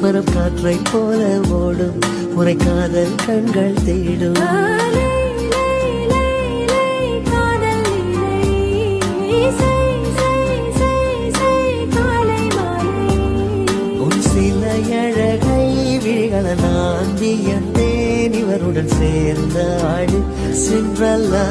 மரம் காற்றை போல ஓடும் முறை காதல் கண்கள் தேடும் உன் சில அழகை விழிகள நான் வியந்தேன் இவருடன் சேர்ந்த ஆடு சின்றல்லா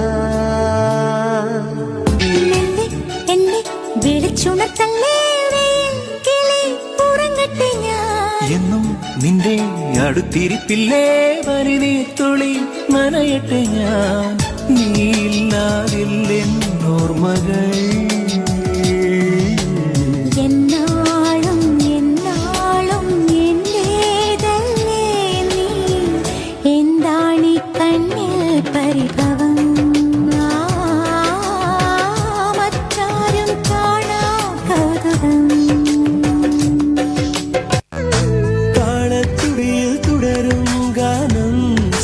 എന്നും നിന്റെ അടുത്തിരിപ്പില്ലേ വരിനി തുളി നനയട്ടെ ഞാൻ നീയില്ലാതില്ലെന്നോർമകൾ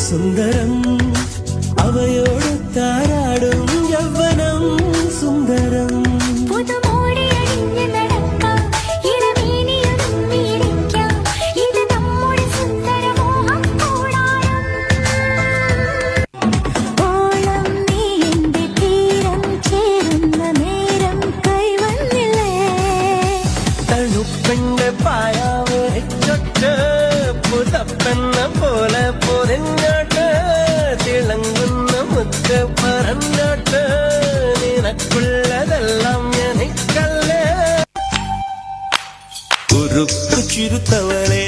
സുന്ദരം അവയോട് താരാടും യൗവനം സുന്ദരം തണുപ്പെന്റെ പായാവരച്ചൊട്ട് പുതപ്പെന്ന പോലെ പൊതിഞ്ഞോട്ട് തിളങ്ങുന്ന മുത്ത് പറഞ്ഞോട്ട് നിനക്കുള്ളതെല്ലാം എനിക്കല്ലേ ഉറുപ്പ് ചുരുത്തവളെ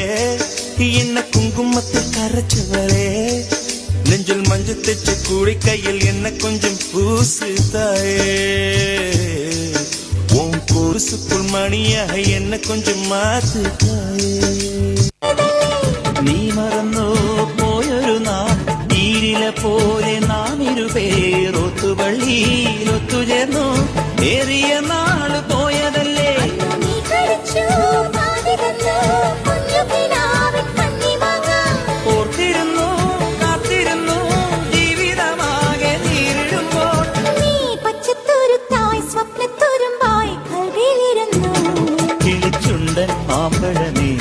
എന്ന കുങ്കുമത്തിൽ കരച്ചവളെ നെഞ്ചിൽ മஞ்சள் തെച്ച് കൂടിക്കൈയിൽ എന്നെ കൊഞ്ചം പൂസു തായേ உன் கொலுசுக்குள் மணியாக என்ன கொஞ்சம் மாத்து தாயே നീ മറന്നോ പോയൊരു നാം ഈരില പോലെ നാം ഇരുപേർ ഒത്തുപള്ളിയിൽ ഒത്തുചേർന്നു ഏറിയ നാള് പോയതല്ലേ ഓർത്തിരുന്നു കാത്തിരുന്നു ജീവിതമാകെ നേരിടുമ്പോൾ കിളിച്ചുണ്ടൻ ആമ്പഴമേ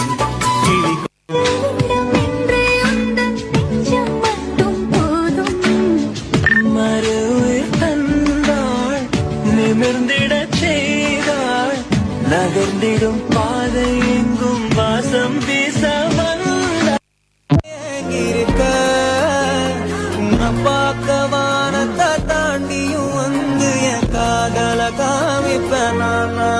நிமிர்ந்திட செய்தாள் நகர்ந்திடும் பாதை எங்கும் வாசம் வீச வந்திருக்க உன்னை பார்க்க வானத்தை தாண்டியும் வந்து என் காதல காமிப்ப நானா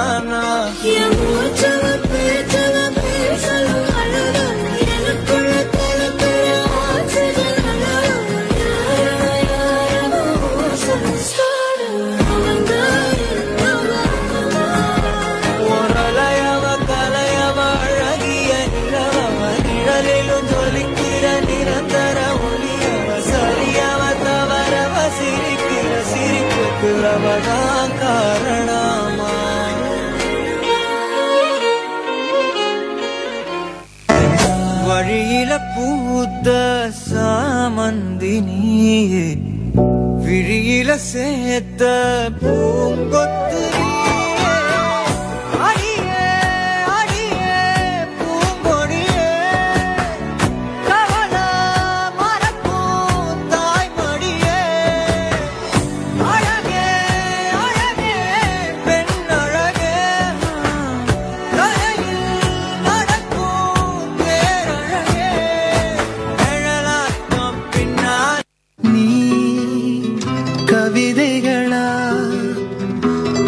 காரணமா வழியில பூத்த சாமந்தினியே விழியில சேர்த்த பூங்கொத்து கவிதைகளா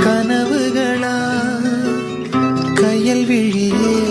கனவுகளா கையல் விழியே